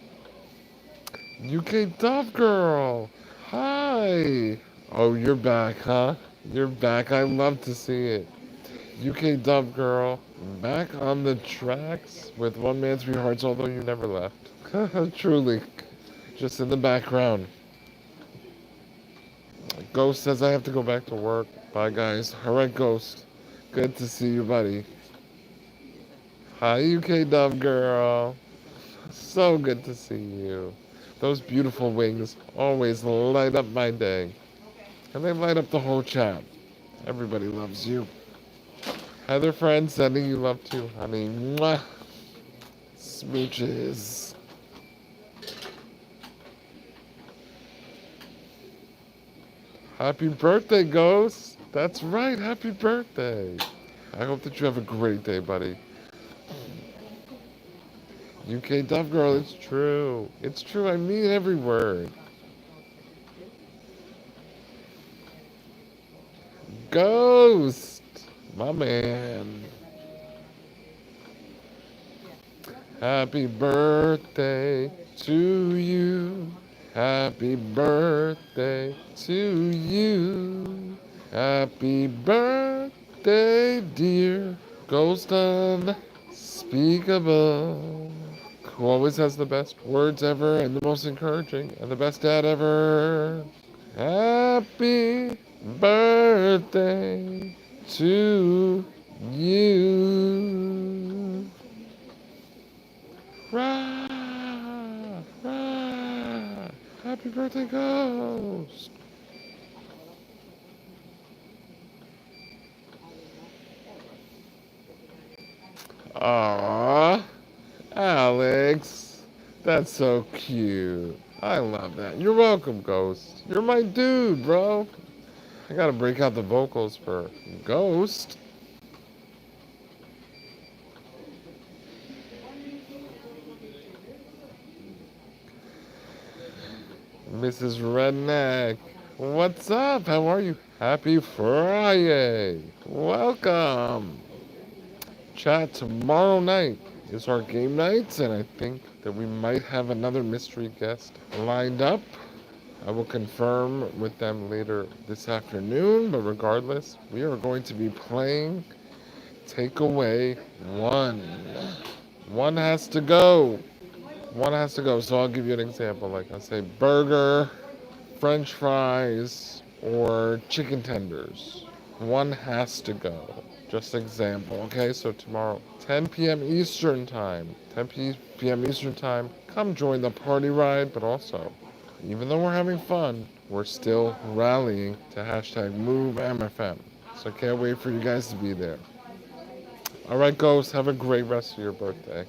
UK Dove Girl! Hi! Oh, you're back, huh? You're back. I love to see it. UK Dove Girl, back on the tracks with One Man, Three Hearts, although you never left. Truly. Just in the background. Ghost says I have to go back to work. Bye, guys. Alright, Ghost. Good to see you, buddy. Hi, UK Dove Girl. So good to see you. Those beautiful wings always light up my day. And they light up the whole chat. Everybody loves you. Heather friend, sending you love too, honey. Mwah. Smooches. Happy birthday, Ghost. That's right, happy birthday. I hope that you have a great day, buddy. UK Dove Girl, it's true. It's true, I mean every word. Ghost! My man. Happy birthday to you. Happy birthday to you. Happy birthday birthday, dear Ghost Unspeakable. Who always has the best words ever and the most encouraging and the best dad ever. Happy birthday to you. Rah, rah. Happy birthday, Ghost. Aww, Alex. That's so cute. I love that. You're welcome, Ghost. You're my dude, bro. I gotta break out the vocals for Ghost. Mrs. Redneck, what's up? How are you? Happy Friday. Welcome. Chat, tomorrow night is our game nights, and I think that we might have another mystery guest lined up. I will confirm with them later this afternoon, but regardless, we are going to be playing Takeaway 1. One has to go. One has to go. So I'll give you an example. Like I'll say burger, French fries, or chicken tenders. One has to go. Just example. Okay, so tomorrow, 10 p.m. Eastern Time. 10 p.m. Eastern Time. Come join the party ride, but also, even though we're having fun, we're still rallying to hashtag MoveMFM. So I can't wait for you guys to be there. All right, Ghost, have a great rest of your birthday.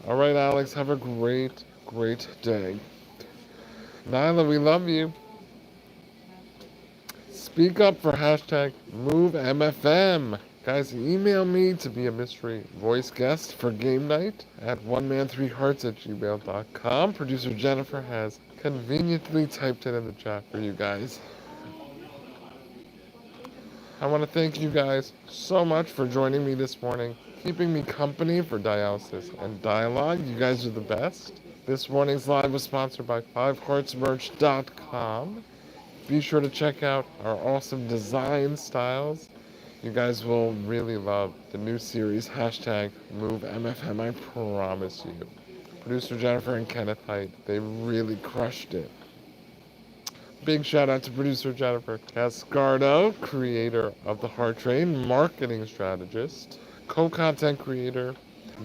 All right, Alex, have a great, great day. Nyla, we love you. Speak up for hashtag MoveMFM. Guys, email me to be a mystery voice guest for game night at oneman3hearts@gmail.com. Producer Jennifer has conveniently typed it in the chat for you guys. I want to thank you guys so much for joining me this morning, keeping me company for dialysis and dialogue. You guys are the best. This morning's live was sponsored by 5heartsmerch.com. Be sure to check out our awesome design styles. You guys will really love the new series, hashtag MoveMFM, I promise you. Producer Jennifer and Kenneth Height, they really crushed it. Big shout out to producer Jennifer Cascardo, creator of the Heart Train, marketing strategist, co-content creator,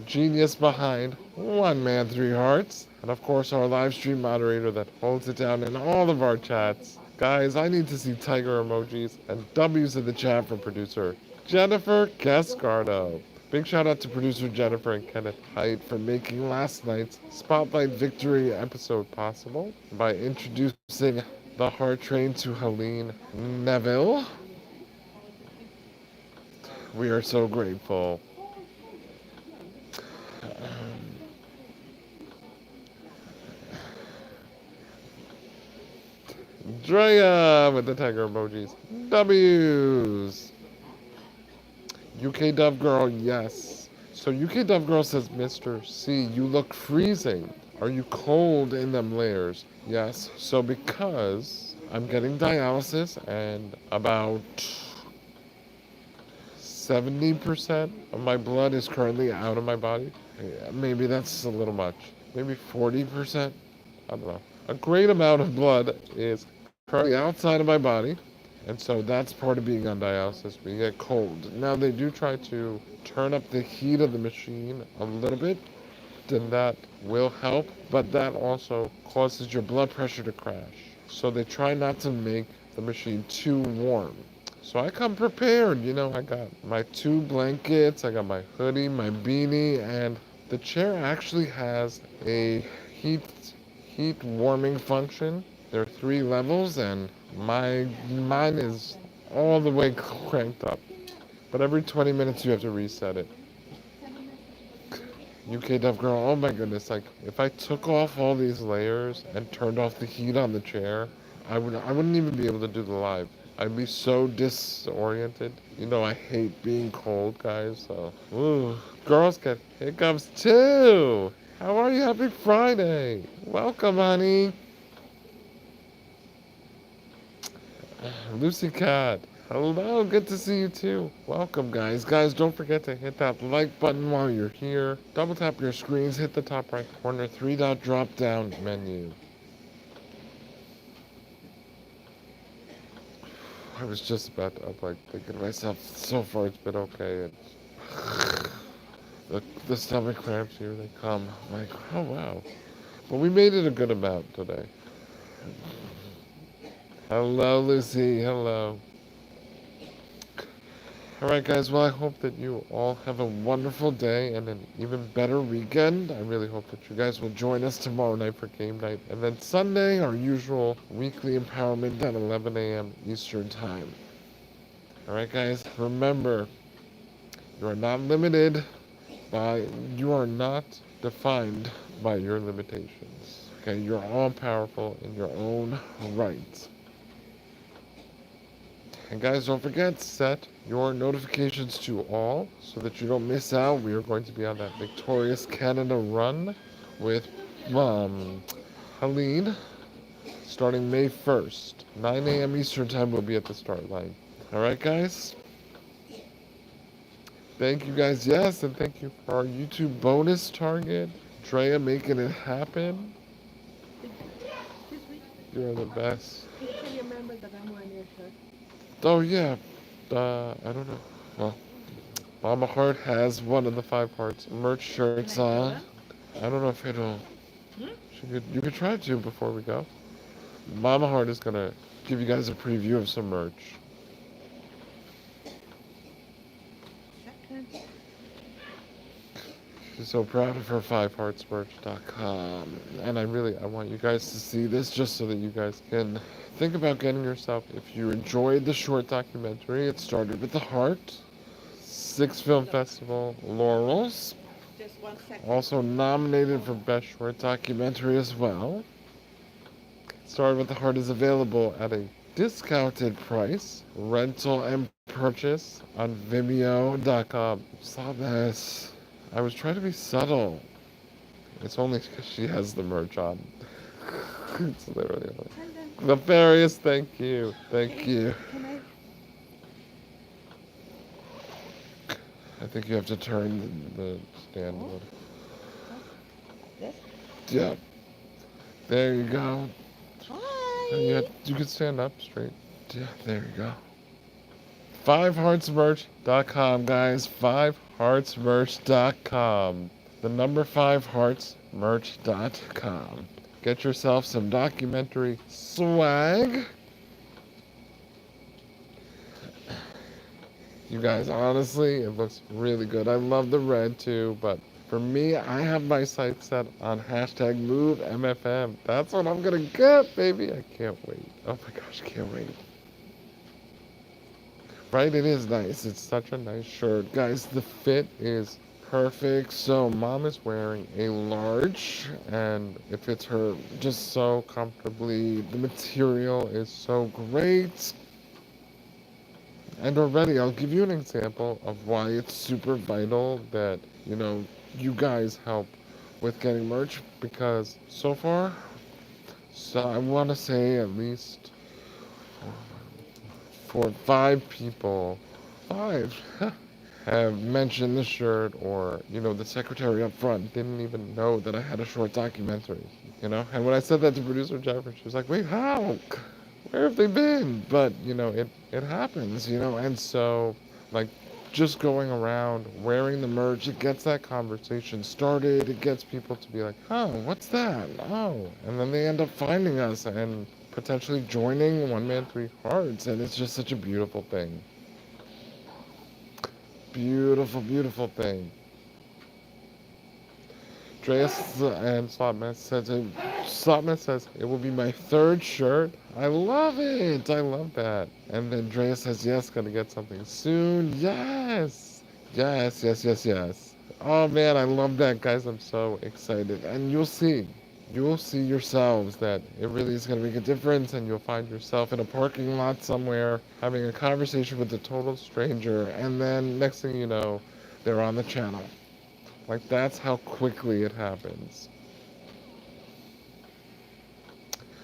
genius behind One Man, Three Hearts, and of course our live stream moderator that holds it down in all of our chats. Guys, I need to see tiger emojis and W's in the chat from producer Jennifer Cascardo. Big shout out to producer Jennifer and Kenneth Height for making last night's Spotlight Victory episode possible by introducing the Heart Train to Helene Neville. We are so grateful. Drea with the tiger emojis. W's. UK Dove Girl, yes. So UK Dove Girl says, Mr. C, you look freezing. Are you cold in them layers? Yes. So because I'm getting dialysis and about 70% of my blood is currently out of my body. Yeah, maybe that's a little much. Maybe 40%? I don't know. A great amount of blood is currently outside of my body. And so that's part of being on dialysis. We get cold. Now they do try to turn up the heat of the machine a little bit. Then that will help. But that also causes your blood pressure to crash. So they try not to make the machine too warm. So I come prepared, you know, I got my 2 blankets, I got my hoodie, my beanie, and the chair actually has a heat warming function. There are 3 levels, and mine is all the way cranked up. But every 20 minutes you have to reset it. UK Dove Girl, oh my goodness, like if I took off all these layers and turned off the heat on the chair, I wouldn't even be able to do the live. I'd be so disoriented. You know I hate being cold, guys, so. Ooh, girls get hiccups too. How are you? Happy Friday. Welcome, honey. Lucy Cat. Hello, good to see you too. Welcome, guys. Guys, don't forget to hit that like button while you're here. Double tap your screens, hit the top right corner, three-dot drop-down menu. I was just about to upload, thinking to myself, so far it's been okay. The stomach cramps, here they come. I'm like, oh wow. But we made it a good amount today. Hello, Lucy. Hello. Alright guys, well I hope that you all have a wonderful day and an even better weekend. I really hope that you guys will join us tomorrow night for game night. And then Sunday, our usual weekly empowerment at 11 a.m. Eastern Time. Alright guys, remember, you are not limited by, you are not defined by your limitations. Okay, you're all powerful in your own right. And guys, don't forget, set your notifications to all so that you don't miss out. We are going to be on that Victorious Canada run with Helene starting May 1st. 9 a.m. Eastern Time will be at the start line. Alright, guys? Thank you guys, yes, and thank you for our YouTube bonus target. Drea making it happen. You're the best. Can you remember that I'm wearing your shirt? Oh, yeah. I don't know. Well, Mama Heart has one of the 5 Hearts merch shirts on. I don't know if it'll... You could try to before we go. Mama Heart is gonna give you guys a preview of some merch. She's so proud of her 5heartsmerch.com. And I want you guys to see this just so that you guys can think about getting yourself. If you enjoyed the short documentary, it started with the heart. 6 Film Festival laurels. Just 1 second. Also nominated for Best Short Documentary as well. Started with the Heart is available at a discounted price. Rental and purchase on Vimeo.com. Saw this. I was trying to be subtle. It's only because she has the merch on. It's literally the Nefarious, thank you. Thank you. I think you have to turn the stand a little. This? Yeah. There you go. Hi. You can stand up straight. Yeah, there you go. 5heartsmerch.com, guys. 5heartsmerch.com. The number 5heartsmerch.com. Get yourself some documentary swag. You guys, honestly, it looks really good. I love the red too, but for me, I have my sights set on hashtag MoveMFM. That's what I'm gonna get, baby. I can't wait. Oh my gosh, can't wait. Right, it is nice. It's such a nice shirt. Guys, the fit is perfect. So mom is wearing a large and it fits her just so comfortably. The material is so great. And already I'll give you an example of why it's super vital that, you guys help with getting merch, because so far, I want to say at least for 5 people, 5 have mentioned the shirt, or, the secretary up front didn't even know that I had a short documentary, And when I said that to producer Jennifer, she was like, wait, how? Where have they been? But, it happens, and so, just going around wearing the merch, it gets that conversation started. It gets people to be like, oh, what's that? Oh, and then they end up finding us and potentially joining One Man 3 Hearts, and it's just such a beautiful thing. Beautiful, beautiful thing. Dreas and Slotman says, it will be my 3rd shirt. I love it. I love that. And then Dreas says, yes, gonna get something soon. Yes. Yes, yes, yes, yes. Oh man, I love that, guys. I'm so excited. And you'll see yourselves that it really is going to make a difference, and you'll find yourself in a parking lot somewhere having a conversation with a total stranger, and then next thing you know, they're on the channel. That's how quickly it happens.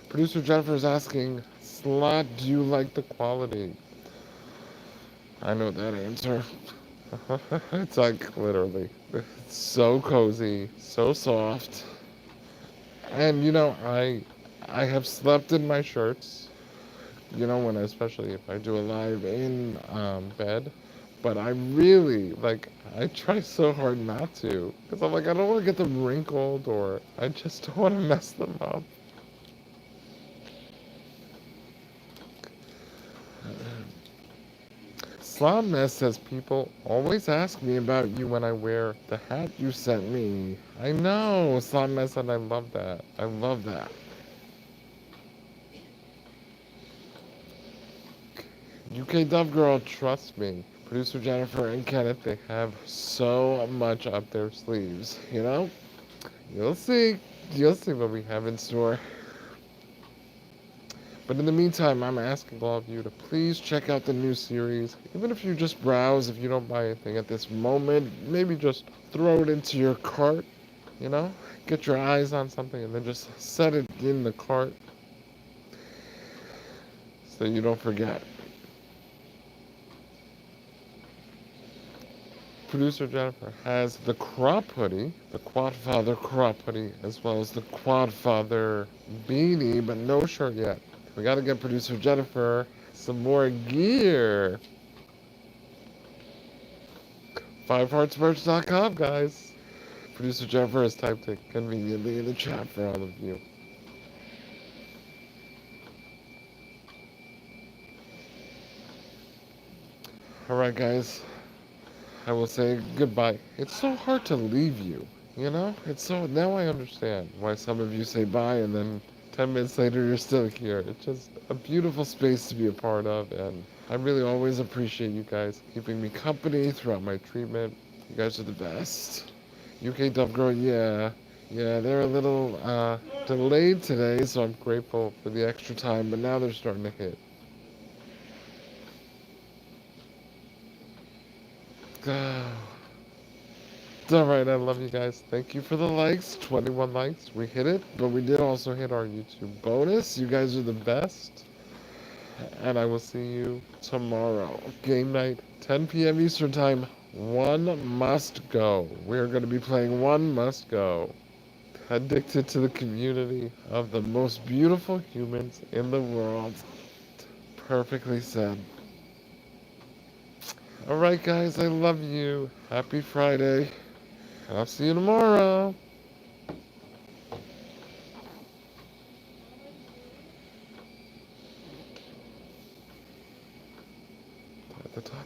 Producer Jennifer is asking, Slot, do you like the quality? I know that answer. It's like literally, it's so cozy, so soft. And I have slept in my shirts, when especially if I do a live in bed. But I really like I try so hard not to because I'm like I don't want to get them wrinkled or I just don't want to mess them up. Slomness says people always ask me about you when I wear the hat you sent me. I know, Slomness, and I love that. I love that. UK Dove Girl, trust me. Producer Jennifer and Kenneth, they have so much up their sleeves, You'll see. You'll see what we have in store. But in the meantime, I'm asking all of you to please check out the new series. Even if you just browse, if you don't buy anything at this moment, maybe just throw it into your cart, you know? Get your eyes on something and then just set it in the cart so you don't forget. Producer Jennifer has the crop hoodie, the Quadfather crop hoodie, as well as the Quadfather beanie, but no shirt yet. We gotta get producer Jennifer some more gear. FiveHeartsMerch.com, guys. Producer Jennifer has typed it conveniently in the chat for all of you. Alright, guys. I will say goodbye. It's so hard to leave you, Now I understand why some of you say bye and then 10 minutes later you're still here. It's just a beautiful space to be a part of, and I really always appreciate you guys keeping me company throughout my treatment. You guys are the best. UK Dove Girl, yeah. Yeah, they're a little delayed today, so I'm grateful for the extra time, but now they're starting to hit. Alright, I love you guys. Thank you for the likes. 21 likes. We hit it, but we did also hit our YouTube bonus. You guys are the best. And I will see you tomorrow. Game night, 10 p.m. Eastern Time. One Must Go. We're going to be playing One Must Go. Addicted to the community of the most beautiful humans in the world. Perfectly said. Alright, guys, I love you. Happy Friday. And I'll see you tomorrow. At the top.